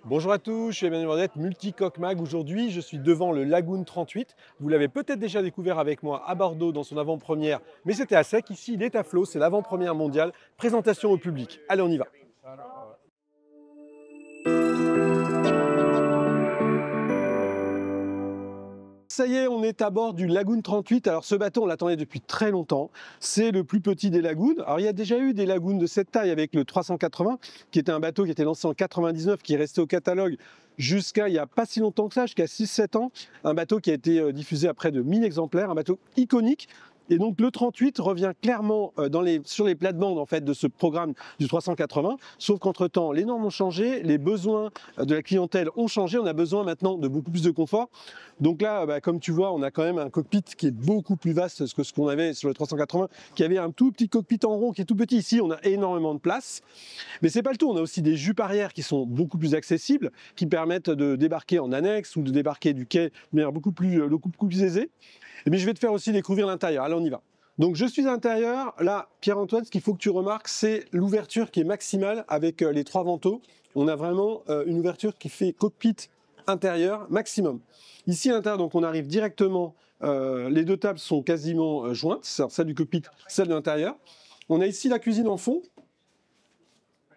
Bonjour à tous, je suis Emmanuel Bordette, Multicoque Mag. Aujourd'hui, je suis devant le Lagoon 38. Vous l'avez peut-être déjà découvert avec moi à Bordeaux dans son avant-première, mais c'était à sec. Ici, il est à flot, c'est l'avant-première mondiale. Présentation au public. Allez, on y va. Ça y est, on est à bord du Lagoon 38. Alors ce bateau, on l'attendait depuis très longtemps. C'est le plus petit des lagoons. Alors il y a déjà eu des lagoons de cette taille avec le 380, qui était un bateau qui était lancé en 99, qui est resté au catalogue jusqu'à il n'y a pas si longtemps que ça, jusqu'à 6-7 ans. Un bateau qui a été diffusé à près de 1000 exemplaires, un bateau iconique. Et donc le 38 revient clairement sur les plates-bandes en fait, de ce programme du 380, sauf qu'entre-temps, les normes ont changé, les besoins de la clientèle ont changé, on a besoin maintenant de beaucoup plus de confort. Donc là, comme tu vois, on a quand même un cockpit qui est beaucoup plus vaste que ce qu'on avait sur le 380, qui avait un tout petit cockpit en rond qui est tout petit. Ici, on a énormément de place. Mais c'est pas le tout, on a aussi des jupes arrière qui sont beaucoup plus accessibles, qui permettent de débarquer en annexe ou de débarquer du quai de manière beaucoup plus aisée. Mais je vais te faire aussi découvrir l'intérieur. Allez, on y va. Donc je suis à l'intérieur. Là, Pierre-Antoine, ce qu'il faut que tu remarques, c'est l'ouverture qui est maximale avec les trois vantaux. On a vraiment une ouverture qui fait cockpit intérieur maximum. Ici à l'intérieur, donc on arrive directement. Les deux tables sont quasiment jointes, celle du cockpit, celle de l'intérieur. On a ici la cuisine en fond,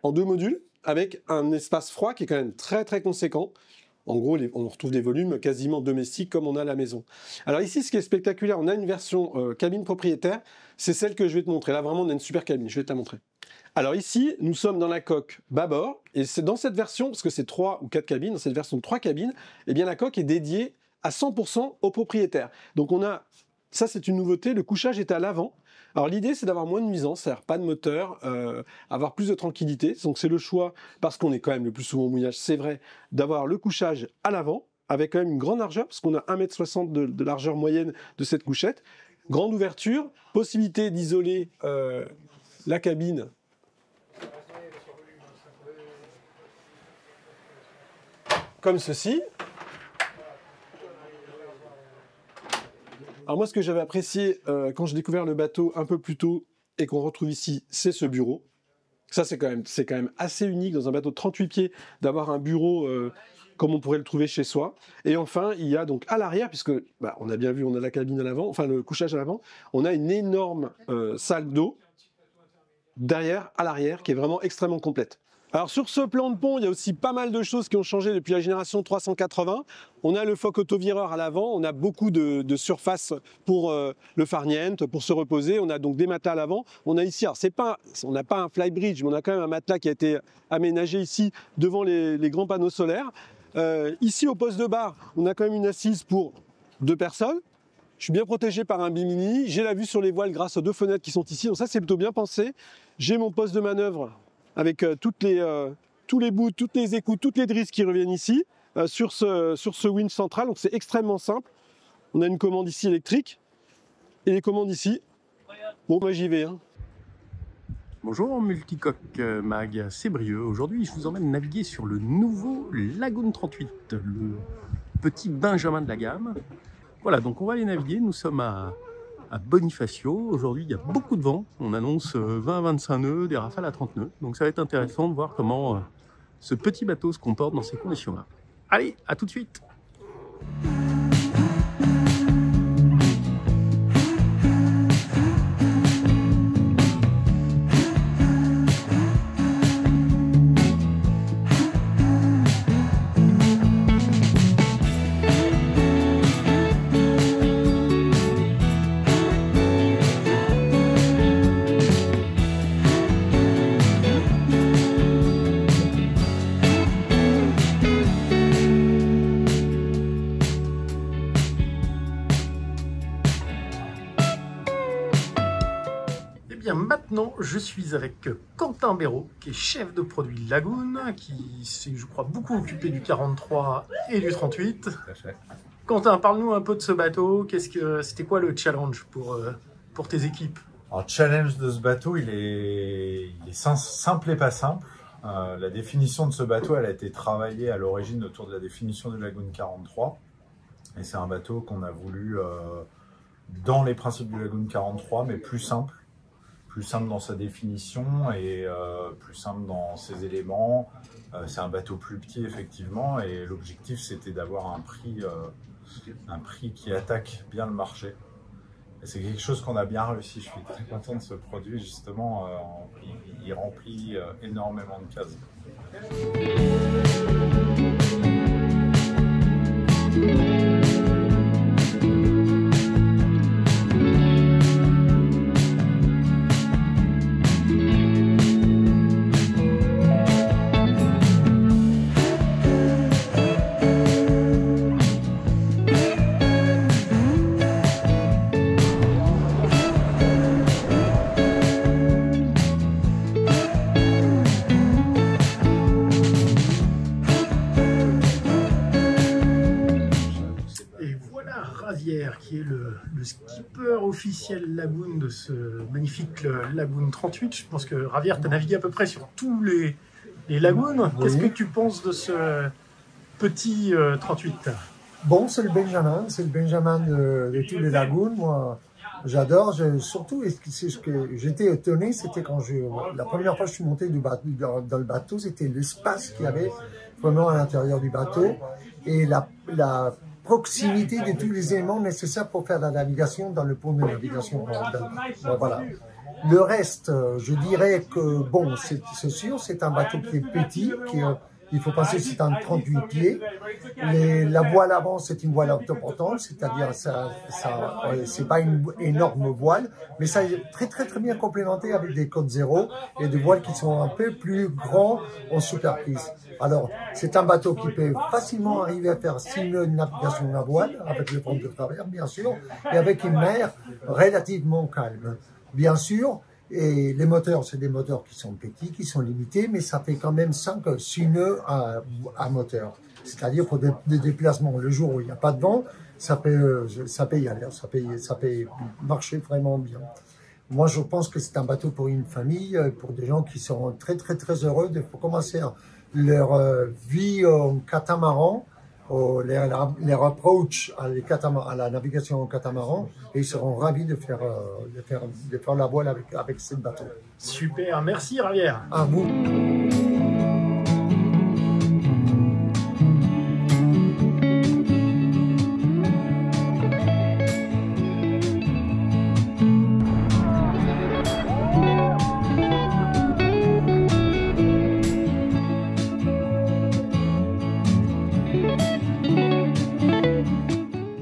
en deux modules, avec un espace froid qui est quand même très très conséquent. En gros, on retrouve des volumes quasiment domestiques comme on a à la maison. Alors ici, ce qui est spectaculaire, on a une version cabine propriétaire. C'est celle que je vais te montrer. Là, vraiment, on a une super cabine. Je vais te la montrer. Alors ici, nous sommes dans la coque bâbord. Et c'est dans cette version, parce que c'est 3 ou 4 cabines, dans cette version de 3 cabines, eh bien la coque est dédiée à 100% au propriétaire. Donc on a, ça c'est une nouveauté, le couchage est à l'avant. Alors l'idée c'est d'avoir moins de nuisance, c'est-à-dire pas de moteur, avoir plus de tranquillité. Donc c'est le choix, parce qu'on est quand même le plus souvent au mouillage, c'est vrai, d'avoir le couchage à l'avant, avec quand même une grande largeur, parce qu'on a 1,60 m de largeur moyenne de cette couchette. Grande ouverture, possibilité d'isoler la cabine comme ceci. Alors moi, ce que j'avais apprécié quand j'ai découvert le bateau un peu plus tôt et qu'on retrouve ici, c'est ce bureau. Ça, c'est quand même assez unique dans un bateau de 38 pieds d'avoir un bureau comme on pourrait le trouver chez soi. Et enfin, il y a donc à l'arrière, puisque on a bien vu, on a la cabine à l'avant, enfin le couchage à l'avant, on a une énorme salle d'eau derrière, à l'arrière, qui est vraiment extrêmement complète. Alors sur ce plan de pont, il y a aussi pas mal de choses qui ont changé depuis la génération 380. On a le foc autovireur à l'avant, on a beaucoup de surface pour le farniente, pour se reposer. On a donc des matelas à l'avant. On a ici, alors on n'a pas un flybridge, mais on a quand même un matelas qui a été aménagé ici devant les grands panneaux solaires. Ici au poste de bar, on a quand même une assise pour 2 personnes. Je suis bien protégé par un bimini. J'ai la vue sur les voiles grâce aux 2 fenêtres qui sont ici. Donc ça, c'est plutôt bien pensé. J'ai mon poste de manœuvre avec tous les bouts, toutes les écoutes, toutes les drisses qui reviennent ici, sur ce winch central. Donc c'est extrêmement simple. On a une commande ici électrique et les commandes ici. Bon, moi j'y vais. Bonjour Multicoque Mag, c'est Brieux. Aujourd'hui, je vous emmène naviguer sur le nouveau Lagoon 38, le petit Benjamin de la gamme. Voilà, donc on va aller naviguer. Nous sommes à Bonifacio. Aujourd'hui, il y a beaucoup de vent. On annonce 20-25 nœuds, des rafales à 30 nœuds. Donc ça va être intéressant de voir comment ce petit bateau se comporte dans ces conditions-là. Allez, à tout de suite! Maintenant, je suis avec Quentin Béraud, qui est chef de produit Lagoon, qui s'est, je crois, beaucoup occupé du 43 et du 38. Quentin, parle-nous un peu de ce bateau. C'était quoi le challenge pour tes équipes? Alors, le challenge de ce bateau, il est simple et pas simple. La définition de ce bateau, elle a été travaillée à l'origine autour de la définition du Lagoon 43. Et c'est un bateau qu'on a voulu dans les principes du Lagoon 43, mais plus simple. plus simple dans sa définition et plus simple dans ses éléments. C'est un bateau plus petit effectivement et l'objectif c'était d'avoir un prix qui attaque bien le marché. Et c'est quelque chose qu'on a bien réussi. Je suis très content de ce produit justement. Il remplit énormément de cases. Ravière, qui est le skipper officiel Lagoon de ce magnifique Lagoon 38. Je pense que Ravière, tu as navigué à peu près sur tous les lagoons. Oui. Qu'est-ce que tu penses de ce petit 38? Bon, c'est le Benjamin de tous les lagoons. Moi, j'adore. Surtout, c'est ce que j'étais étonné, c'était quand la première fois que je suis monté dans le bateau, c'était l'espace qu'il y avait vraiment à l'intérieur du bateau et la proximité de tous les éléments nécessaires pour faire la navigation dans le pont de navigation. Voilà. Le reste, je dirais que, bon, c'est sûr, c'est un bateau qui est petit, il faut penser que c'est un 38 pieds. La voile avant, c'est une voile autoportante, c'est-à-dire c'est pas une énorme voile, mais ça est très bien complémenté avec des côtes zéro et des voiles qui sont un peu plus grands en superficie. Alors, c'est un bateau qui peut facilement arriver à faire 6 nœuds de navigation à voile, avec le vent de travers, bien sûr, et avec une mer relativement calme. Bien sûr, et les moteurs, c'est des moteurs qui sont petits, qui sont limités, mais ça fait quand même 5-6 nœuds à moteur. C'est-à-dire pour des déplacements le jour où il n'y a pas de vent, ça peut y aller, ça peut marcher vraiment bien. Moi, je pense que c'est un bateau pour une famille, pour des gens qui seront très heureux de commencer leur vie en catamaran, leur approach à la navigation en catamaran, et ils seront ravis de faire la voile avec ce bateau. Super, merci Ravière. À vous.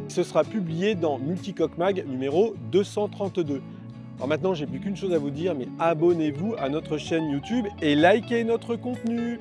Ce sera publié dans Multicoque Mag numéro 232. Alors maintenant, j'ai plus qu'une chose à vous dire, mais abonnez-vous à notre chaîne YouTube et likez notre contenu.